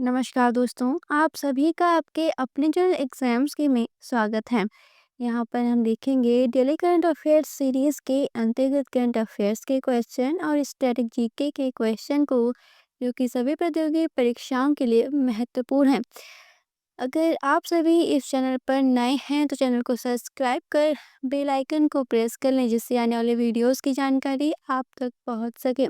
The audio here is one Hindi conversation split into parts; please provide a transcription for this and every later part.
नमस्कार दोस्तों, आप सभी का आपके अपने जो एग्जाम्स के में स्वागत है। यहाँ पर हम देखेंगे डेली करंट अफेयर्स सीरीज के अंतर्गत करंट अफेयर्स के क्वेश्चन और स्टैटिक जीके के क्वेश्चन को, जो कि सभी प्रतियोगी परीक्षाओं के लिए महत्वपूर्ण है। अगर आप सभी इस चैनल पर नए हैं तो चैनल को सब्सक्राइब कर बेल आइकन को प्रेस कर लें, जिससे आने वाले वीडियोस की जानकारी आप तक पहुँच सके।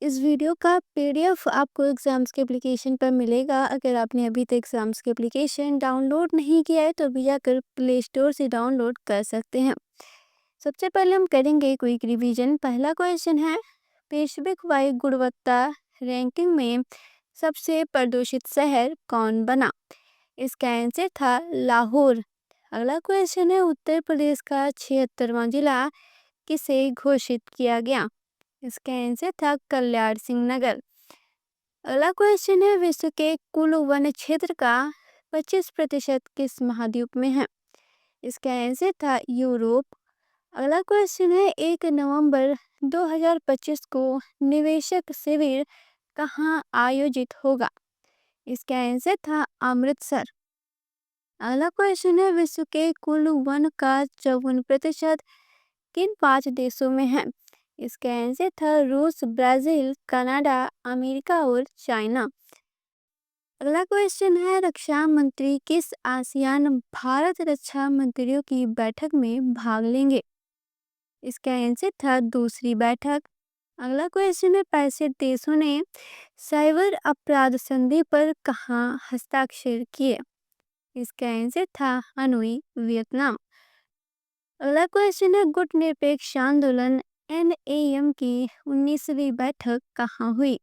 इस वीडियो का पीडीएफ आपको एग्ज़ाम्स के एप्लीकेशन पर मिलेगा। अगर आपने अभी तक एग्ज़ाम्स के एप्लीकेशन डाउनलोड नहीं किया है तो अभी जाकर प्ले स्टोर से डाउनलोड कर सकते हैं। सबसे पहले हम करेंगे क्विक रिवीजन। पहला क्वेश्चन है, वैश्विक वायु गुणवत्ता रैंकिंग में सबसे प्रदूषित शहर कौन बना? इसका आंसर था लाहौर। अगला क्वेश्चन है, उत्तर प्रदेश का 76वां जिला किसे घोषित किया गया? इसका आंसर था कल्याण सिंह नगर। अगला क्वेश्चन है, विश्व के कुल वन क्षेत्र का 25% किस महाद्वीप में है? इसका आंसर था यूरोप। अगला क्वेश्चन है, 1 नवंबर 2025 को निवेशक शिविर कहाँ आयोजित होगा? इसका आंसर था अमृतसर। अगला क्वेश्चन है, विश्व के कुल वन का 54% किन 5 देशों में है? इसका आंसर था रूस, ब्राजील, कनाडा, अमेरिका और चाइना। अगला क्वेश्चन है, रक्षा मंत्री किस आसियान भारत रक्षा मंत्रियों की बैठक में भाग लेंगे? इसका आंसर था दूसरी बैठक। अगला क्वेश्चन है, 65 देशों ने साइबर अपराध संधि पर कहाँ हस्ताक्षर किए? इसका आंसर था हनोई, वियतनाम। अगला क्वेश्चन है, गुट निरपेक्ष आंदोलन NAM की 19वीं बैठक कहाँ हुई?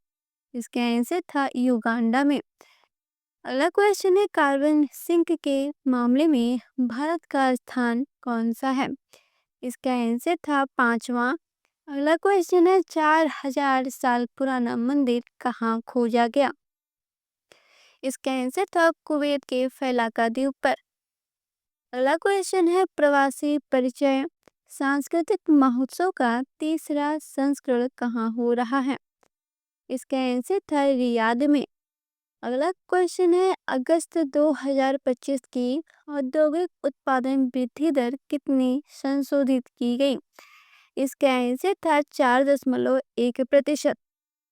इसका आंसर था युगांडा में। अगला क्वेश्चन है, कार्बन सिंक के मामले में भारत का स्थान कौन सा है? इसका आंसर था 5वां। अगला क्वेश्चन है, 4000 साल पुराना मंदिर कहाँ खोजा गया? इसका आंसर था कुवैत के फैलाका द्वीप पर। अगला क्वेश्चन है, प्रवासी परिचय सांस्कृतिक महोत्सव का तीसरा संस्करण कहाँ हो रहा है? इसका आंसर था रियाद में। अगला क्वेश्चन है, अगस्त 2025 की औद्योगिक उत्पादन वृद्धि दर कितनी संशोधित की गई? इसका आंसर था 4.1%।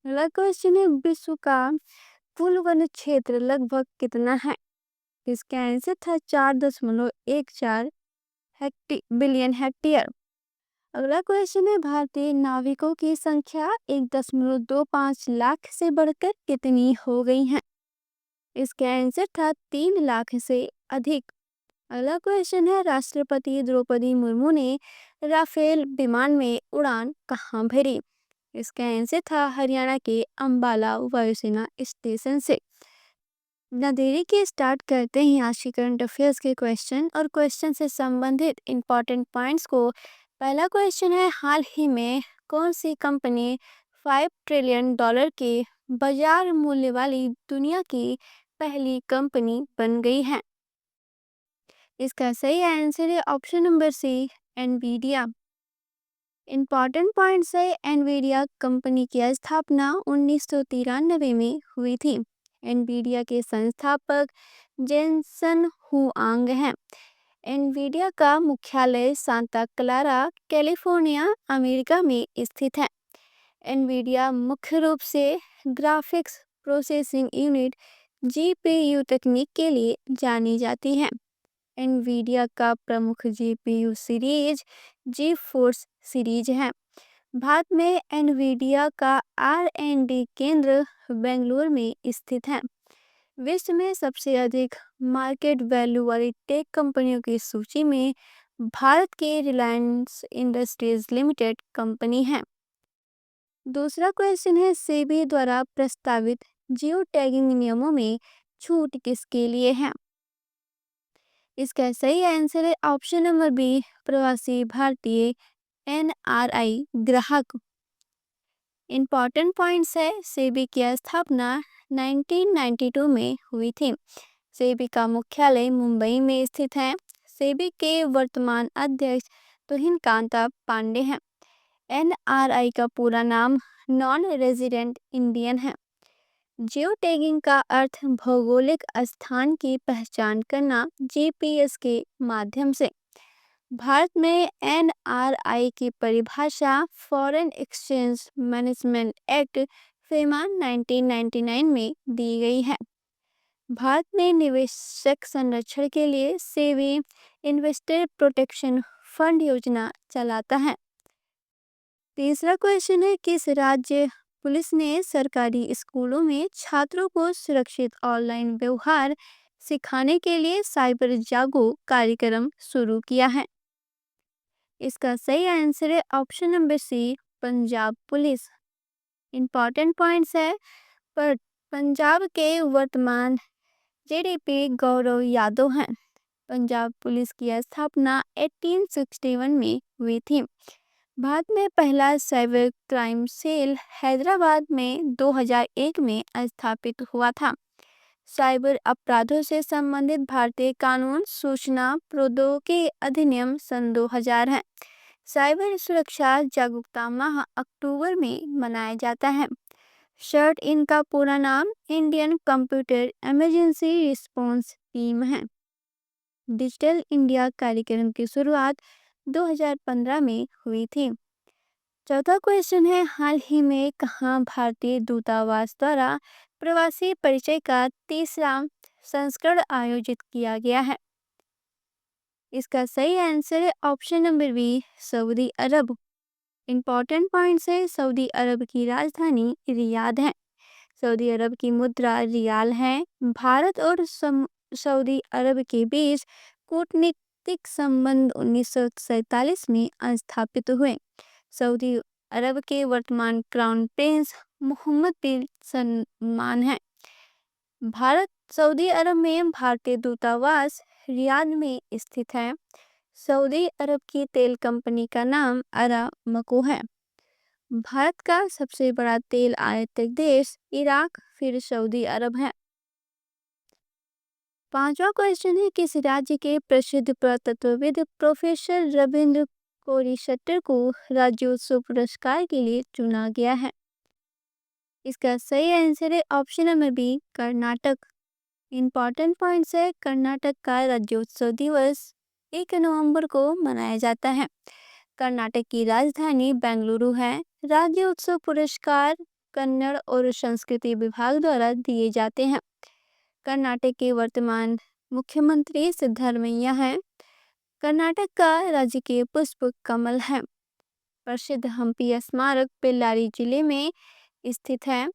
अगला क्वेश्चन है, विश्व का कुल वन क्षेत्र लगभग कितना है? इसका आंसर था 4.14 बिलियन हेक्टेयर। अगला क्वेश्चन है, भारतीय नाविकों की संख्या 1.25 लाख से बढ़कर कितनी हो गई है? इसका आंसर था 3 लाख से अधिक। अगला क्वेश्चन है, राष्ट्रपति द्रौपदी मुर्मू ने राफेल विमान में उड़ान कहाँ भरी? इसका आंसर था हरियाणा के अंबाला वायुसेना स्टेशन से। ना देरी के स्टार्ट करते हैं आज की करंट अफेयर्स के क्वेश्चन और क्वेश्चन से संबंधित इंपॉर्टेंट पॉइंट्स को। पहला क्वेश्चन है, हाल ही में कौन सी कंपनी $5 ट्रिलियन के बाजार मूल्य वाली दुनिया की पहली कंपनी बन गई है? इसका सही आंसर है option number C, Nvidia. Important points है, एनवीडिया कंपनी की स्थापना 1993 में हुई थी। एनवीडिया के संस्थापक जेनसन हुआंग हैं। एनवीडिया का मुख्यालय सांता क्लारा, कैलिफोर्निया, अमेरिका में स्थित है। एनवीडिया मुख्य रूप से ग्राफिक्स प्रोसेसिंग यूनिट GPU तकनीक के लिए जानी जाती है। एनवीडिया का प्रमुख GPU सीरीज GeForce सीरीज है। भारत में एनवीडिया का R&D केंद्र बेंगलुरु में स्थित है। विश्व में सबसे अधिक मार्केट वैल्यू वाली टेक कंपनियों की सूची में भारत के रिलायंस इंडस्ट्रीज लिमिटेड कंपनी है। दूसरा क्वेश्चन है, सेबी द्वारा प्रस्तावित जियो टैगिंग नियमों में छूट किसके लिए है? इसका सही आंसर है ऑप्शन नंबर बी, प्रवासी भारतीय NRI ग्राहक। इंपॉर्टेंट पॉइंट्स है, सेबी की स्थापना 1992 में हुई थी। सेबी का मुख्यालय मुंबई में स्थित है। सेबी के वर्तमान अध्यक्ष तुहिन कांता पांडे हैं। NRI का पूरा नाम नॉन रेजिडेंट इंडियन है। जियो टैगिंग का अर्थ भौगोलिक स्थान की पहचान करना जीपीएस के माध्यम से। भारत में एनआरआई की परिभाषा फॉरेन एक्सचेंज मैनेजमेंट एक्ट फीमा 1999 में दी गई है। भारत में निवेशक संरक्षण के लिए सेबी इन्वेस्टर प्रोटेक्शन फंड योजना चलाता है। तीसरा क्वेश्चन है, किस राज्य पुलिस ने सरकारी स्कूलों में छात्रों को सुरक्षित ऑनलाइन व्यवहार सिखाने के लिए साइबर जागो कार्यक्रम शुरू किया है? इसका सही आंसर है option number C, Punjab police. Important points है, पर पंजाब के वर्तमान जेडीपी गौरव यादव हैं। पंजाब पुलिस की स्थापना 1861 में हुई थी। भारत में पहला साइबर क्राइम सेल हैदराबाद में 2001 में स्थापित हुआ था। साइबर अपराधों से संबंधित भारतीय कानून सूचना प्रौद्योगिकी अधिनियम सन 2000 है। साइबर सुरक्षा जागरूकता माह अक्टूबर में मनाया जाता है। शर्ट इनका पूरा नाम Indian computer emergency response team है। डिजिटल इंडिया कार्यक्रम की शुरुआत 2015 में हुई थी। चौथा क्वेश्चन है, हाल ही में कहाँ भारतीय दूतावास द्वारा प्रवासी परिचय का तीसरा संस्करण आयोजित किया गया है? इसका सही आंसर है ऑप्शन नंबर बी, सऊदी अरब। इंपॉर्टेंट पॉइंट्स है, सऊदी अरब की राजधानी रियाद है। सऊदी अरब की मुद्रा रियाल है। भारत और सऊदी अरब के बीच कूटनीतिक संबंध 1947 में स्थापित हुए। सऊदी अरब के वर्तमान क्राउन प्रिंस मोहम्मद बिन सलमान है। भारत सऊदी अरब में भारतीय दूतावास रियाद में स्थित है। सऊदी अरब की तेल कंपनी का नाम अरामको है। भारत का सबसे बड़ा तेल आयातक देश इराक, फिर सऊदी अरब है। पांचवा क्वेश्चन है, किस राज्य के प्रसिद्ध पुरातत्वविद प्रोफेसर रविंद्र कोरिशट्टर को राज्योत्सव पुरस्कार के लिए चुना गया है? इसका सही आंसर है option number B, Karnataka. Important points है, कर्नाटक का राज्योत्सव दिवस 1 नवंबर को मनाया जाता है। कर्नाटक की राजधानी बेंगलुरु है। राज्योत्सव पुरस्कार कन्नड़ और संस्कृति विभाग द्वारा दिए जाते हैं। कर्नाटक के वर्तमान मुख्यमंत्री सिद्धरामैया हैं। कर्नाटक का राजकीय पुष्प कमल है। प्रसिद्ध हम्पी स्मारक बेल्लारी जिले में स्थित है।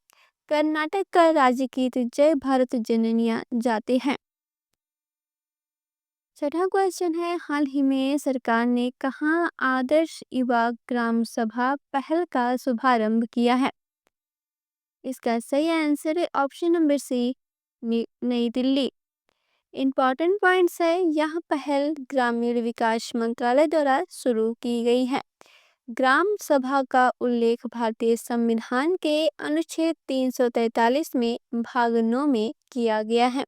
कर्नाटक का राज्यगीत जय भारत जननिया जाते हैं। छठा क्वेश्चन है, हाल ही में सरकार ने कहाँ आदर्श युवा ग्राम सभा पहल का शुभारंभ किया है? इसका सही आंसर है ऑप्शन नंबर सी, नई दिल्ली। इंपॉर्टेंट पॉइंट्स है, यह पहल ग्रामीण विकास मंत्रालय द्वारा शुरू की गई है। ग्राम सभा का उल्लेख भारतीय संविधान के अनुच्छेद 343 में भाग 9 में किया गया है।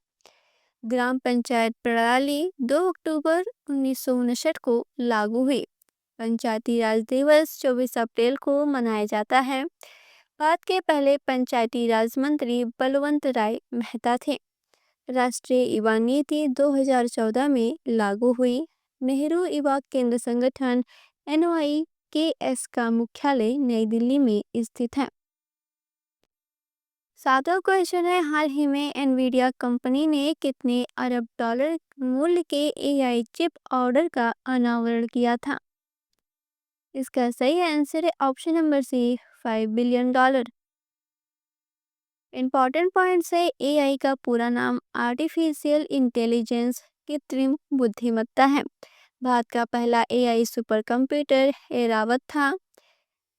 ग्राम पंचायत प्रणाली 2 अक्टूबर 1959 को लागू हुई। पंचायती राज दिवस 24 अप्रैल को मनाया जाता है। भारत के पहले पंचायती राज मंत्री बलवंत राय मेहता थे। राष्ट्रीय युवा नीति 2014 में लागू हुई। नेहरू युवा केंद्र संगठन NYKS का मुख्यालय नई दिल्ली में स्थित है। सातवां क्वेश्चन है, हाल ही में एनवीडिया कंपनी ने कितने अरब डॉलर मूल्य के AI चिप ऑर्डर का अनावरण किया था? इसका सही आंसर है option number C, $5 billion. Important points है, AI का पूरा नाम आर्टिफिशियल इंटेलिजेंस कृत्रिम बुद्धिमत्ता है। भारत का पहला AI सुपर कंप्यूटर एरावत था।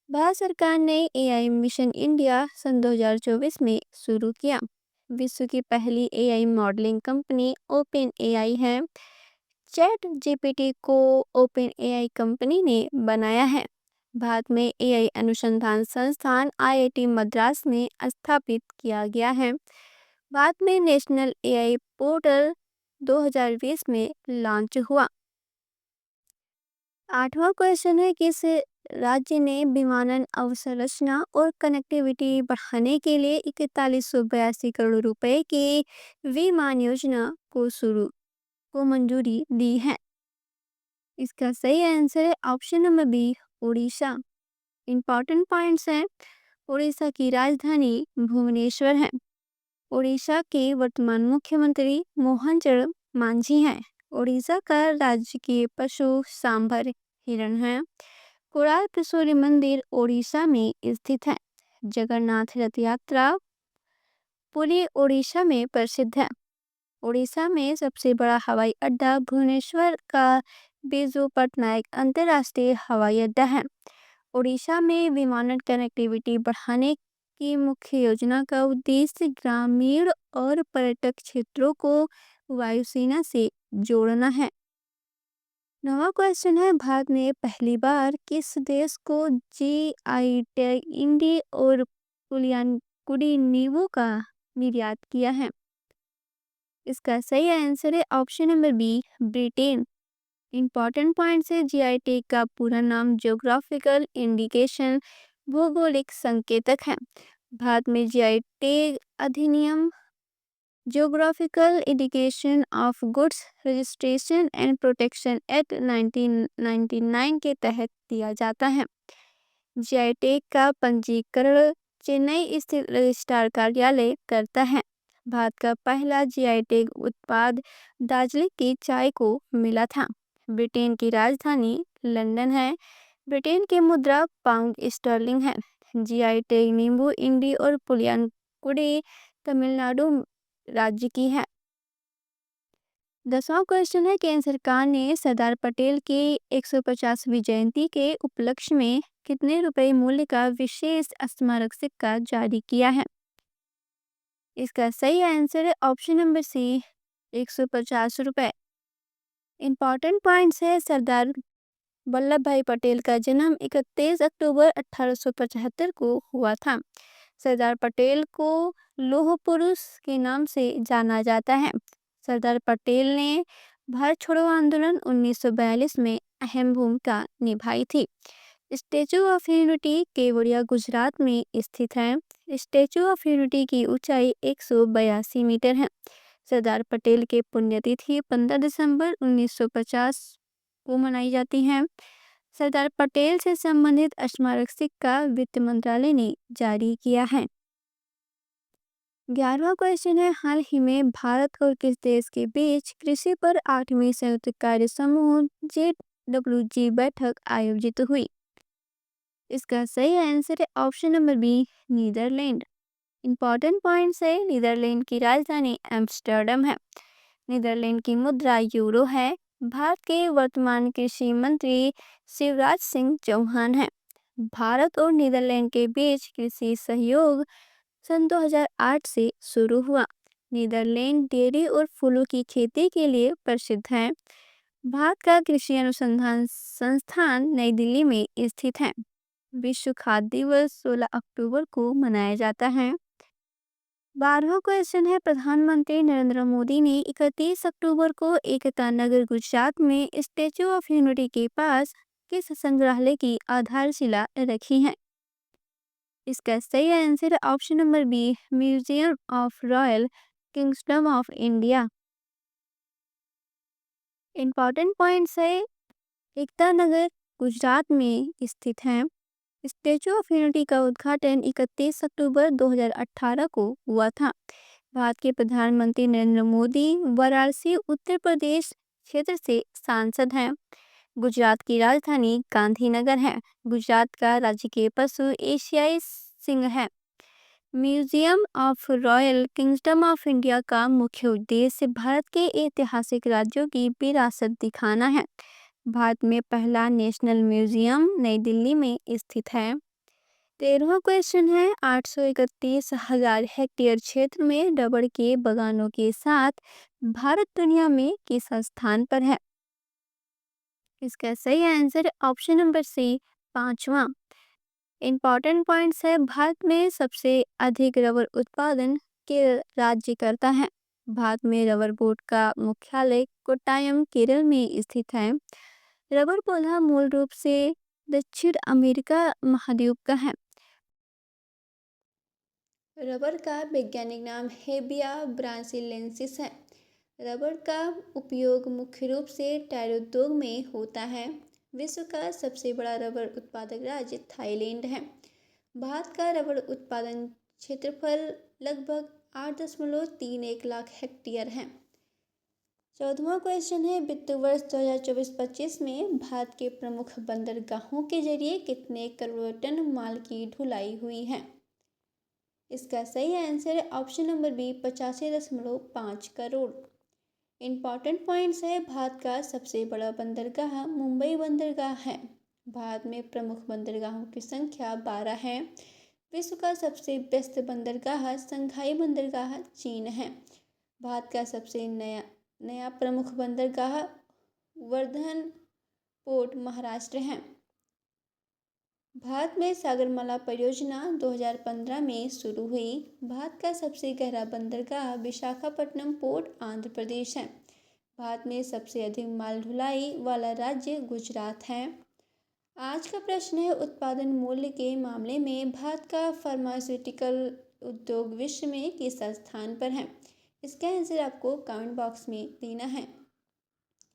भारत सरकार ने AI मिशन इंडिया सन 2024 में शुरू किया। विश्व की पहली AI modelling company open AI है। चैट GPT को ओपन AI कंपनी ने बनाया है। भारत में AI अनुसंधान संस्थान IIT मद्रास में स्थापित किया गया है। भारत में नेशनल AI पोर्टल 2020 में लॉन्च हुआ। आठवां क्वेश्चन है, किस राज्य ने विमानन अवसंरचना और कनेक्टिविटी बढ़ाने के लिए 4182 करोड़ रुपए की विमान योजना को मंजूरी दी है। इसका सही आंसर है option number B, Orissa. Important points हैं। उड़ीसा की राजधानी भुवनेश्वर है। उड़ीसा के वर्तमान मुख्यमंत्री मोहन चरण मांझी हैं। उड़ीसा का राजकीय पशु सांभर हिरण है। कोणार्क सूर्य मंदिर उड़ीसा में स्थित है। जगन्नाथ रथ यात्रा पूरी उड़ीसा में प्रसिद्ध है। उड़ीसा में सबसे बड़ा हवाई अड्डा भुवनेश्वर का बिरजू पटनायक अंतर्राष्ट्रीय हवाई अड्डा है। उड़ीसा में विमानन कनेक्टिविटी बढ़ाने की मुख्य योजना का उद्देश्य ग्रामीण और पर्यटक क्षेत्रों को वायुसेना से जोड़ना है। नवा क्वेश्चन है, भारत ने पहली बार किस देश को जीआई टैग इंडी और पुलियानकुड़ी नींबू का निर्यात किया है? इसका सही आंसर है option number B, Britain. Important points है। जीआई टैग का पूरा नाम ज्योग्राफिकल इंडिकेशन भौगोलिक संकेतक है। भारत में जीआई टैग अधिनियम geographical indication of goods registration and protection act 1999 के तहत दिया जाता है। जीआई टैग का पंजीकरण चेन्नई स्थित रजिस्ट्रार कार्यालय करता है। भारत का पहला जीआई टैग उत्पाद दार्जिलिंग की चाय को मिला था। ब्रिटेन की राजधानी लंदन है। ब्रिटेन की मुद्रा पाउंड स्टर्लिंग है। जीआई टैग नींबू इंडी और पुलियानकुड़ी तमिलनाडु राज्य की है। 10वां क्वेश्चन है, केंद्र सरकार ने सरदार पटेल की 150वीं जयंती के उपलक्ष्य में कितने रुपए मूल्य का विशेष स्मारक सिक्का जारी किया है? इसका सही आंसर है ऑप्शन नंबर सी, 150 रुपए। इंपॉर्टेंट पॉइंट्स है। सरदार वल्लभ भाई पटेल का जन्म 31 अक्टूबर 1875 को हुआ था। सरदार पटेल को लौह पुरुष के नाम से जाना जाता है। सरदार पटेल ने भारत छोड़ो आंदोलन 1942 में अहम भूमिका निभाई थी। Statue of unity Kevadia Gujarat में स्थित है। स्टैचू ऑफ यूनिटी की ऊंचाई 182 मीटर है। सरदार पटेल के पुण्यतिथि 15 दिसंबर 1950 को मनाई जाती है। सरदार पटेल से संबंधित स्मारक सिक्का वित्त मंत्रालय ने जारी किया है। 11वां क्वेश्चन है, हाल ही में भारत और किस देश के बीच कृषि पर 8वीं संयुक्त कार्य समूह JWG बैठक आयोजित हुई? इसका सही आंसर है option number B, Netherland. Important points है। नीदरलैंड की राजधानी एम्स्टर्डम है। नीदरलैंड की मुद्रा यूरो है। भारत के वर्तमान कृषि मंत्री शिवराज सिंह चौहान हैं। भारत और नीदरलैंड के बीच कृषि सहयोग सन 2008 से शुरू हुआ। नीदरलैंड डेयरी और फूलों की खेती के लिए प्रसिद्ध है। भारत का कृषि अनुसंधान संस्थान नई दिल्ली में स्थित है। विश्व खाद्य दिवस 16 अक्टूबर को मनाया जाता है। 12वां क्वेश्चन है, प्रधानमंत्री नरेंद्र मोदी ने 31 अक्टूबर को एकता नगर गुजरात में स्टैचू ऑफ यूनिटी के पास किस संग्रहालय की आधारशिला रखी है? इसका सही answer option number B, museum of royal kingdom of India. Important points है। एकता नगर गुजरात में स्थित है। स्टैचू ऑफ यूनिटी का उद्घाटन 31 अक्टूबर 2018 को हुआ था। भारत के प्रधानमंत्री नरेंद्र मोदी वाराणसी उत्तर प्रदेश क्षेत्र से सांसद हैं। गुजरात की राजधानी गांधीनगर है। गुजरात का राजकीय पशु एशियाई सिंह है। Museum of royal kingdom of India का मुख्य उद्देश्य भारत के ऐतिहासिक राज्यों की विरासत दिखाना है। भारत में पहला नेशनल म्यूजियम नई दिल्ली में स्थित है। 13वां क्वेश्चन है, 831,000 हेक्टेयर क्षेत्र में रबड़ के बागानों के साथ भारत दुनिया में किस स्थान पर है? इसका सही आंसर ऑप्शन नंबर सी, 5वां। इंपॉर्टेंट पॉइंट्स है। भारत में सबसे अधिक रबर उत्पादन के राज्य करता है। भारत में रबर बोर्ड का मुख्यालय कोट्टायम केरल में स्थित है। रबर पौधा मूल रूप से दक्षिण अमेरिका महाद्वीप का है? रबर का वैज्ञानिक नाम हेबिया ब्रासिलिनेसिस है। रबर का उपयोग मुख्य रूप से टायर उद्योग में होता है। विश्व का सबसे बड़ा रबर उत्पादक राज्य थाईलैंड है। भारत का रबर उत्पादन क्षेत्रफल लगभग 8.31 लाख हेक्टेयर है। 14वां क्वेश्चन है, वित्त वर्ष 2024-25 में भारत के प्रमुख बंदरगाहों के जरिए कितने करोड़ टन माल की ढुलाई हुई है? इसका सही आंसर है option number B, 85.5 crore. Important points है, भारत का सबसे बड़ा बंदरगाह मुंबई बंदरगाह है। भारत में प्रमुख बंदरगाहों की संख्या 12 है। विश्व का सबसे व्यस्त बंदरगाह संघाई बंदरगाह चीन है। भारत का सबसे नया प्रमुख बंदरगाह वर्धन पोर्ट महाराष्ट्र है। भारत में सागरमाला परियोजना 2015 में शुरू हुई। भारत का सबसे गहरा बंदरगाह विशाखापट्टनम पोर्ट आंध्र प्रदेश है। भारत में सबसे अधिक माल ढुलाई वाला राज्य गुजरात है। आज का प्रश्न है, उत्पादन मूल्य के मामले में भारत का फार्मास्यूटिकल उद्योग विश्व में किस स्थान पर है? इसका आंसर आपको कमेंट बॉक्स में देना है।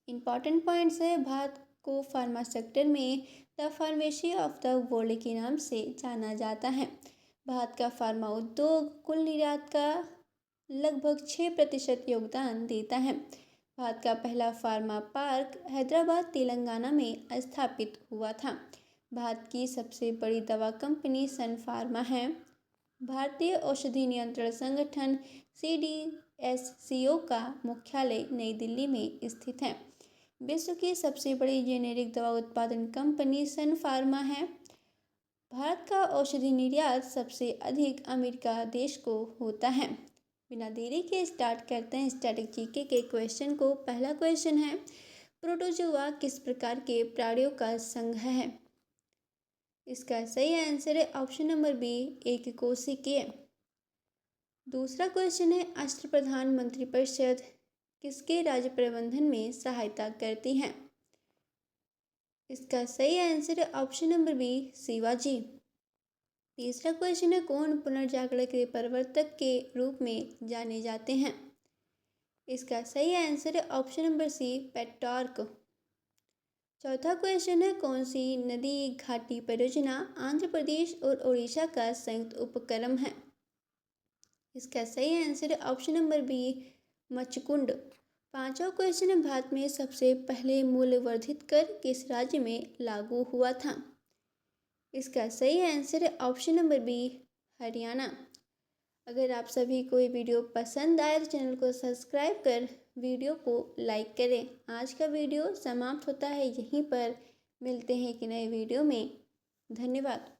इम्पॉर्टेंट पॉइंट्स है, भारत को फार्मा सेक्टर में the pharmacy of the world के नाम से जाना जाता है। भारत का फार्मा उद्योग कुल निर्यात का लगभग 6% योगदान देता है। भारत का पहला फार्मा पार्क हैदराबाद तेलंगाना में स्थापित हुआ था। भारत की सबसे बड़ी दवा कंपनी सन फार्मा है। भारतीय औषधि नियंत्रण संगठन CDSCO का मुख्यालय नई दिल्ली में स्थित है। विश्व की सबसे बड़ी जेनेरिक दवा उत्पादन कंपनी सन फार्मा है। भारत का औषधि निर्यात सबसे अधिक अमेरिका देश को होता है। बिना देरी के स्टार्ट करते हैं स्टैटिक जीके के क्वेश्चन को। पहला क्वेश्चन है, प्रोटोजोआ किस प्रकार के प्राणियों का संघ है? इसका सही आंसर है ऑप्शन नंबर बी, एक कोशिकीय। दूसरा क्वेश्चन है, अष्ट प्रधानमंत्री परिषद किसके राज्य प्रबंधन में सहायता करती है? इसका सही आंसर है ऑप्शन नंबर बी, शिवाजी। तीसरा क्वेश्चन है, कौन पुनर्जागरण के प्रवर्तक के रूप में जाने जाते हैं? इसका सही आंसर है ऑप्शन नंबर सी, पेट्रार्क। चौथा क्वेश्चन है, कौन सी नदी घाटी परियोजना आंध्र प्रदेश और उड़ीसा का संयुक्त उपक्रम है? इसका सही आंसर है ऑप्शन नंबर बी, मचकुंड। पांचवा क्वेश्चन है, भारत में सबसे पहले मूल्य वर्धित कर किस राज्य में लागू हुआ था? इसका सही आंसर है ऑप्शन नंबर बी, हरियाणा। अगर आप सभी को ये वीडियो पसंद आए तो चैनल को सब्सक्राइब कर वीडियो को लाइक करें। आज का वीडियो समाप्त होता है यहीं पर। मिलते हैं एक नए वीडियो में। धन्यवाद।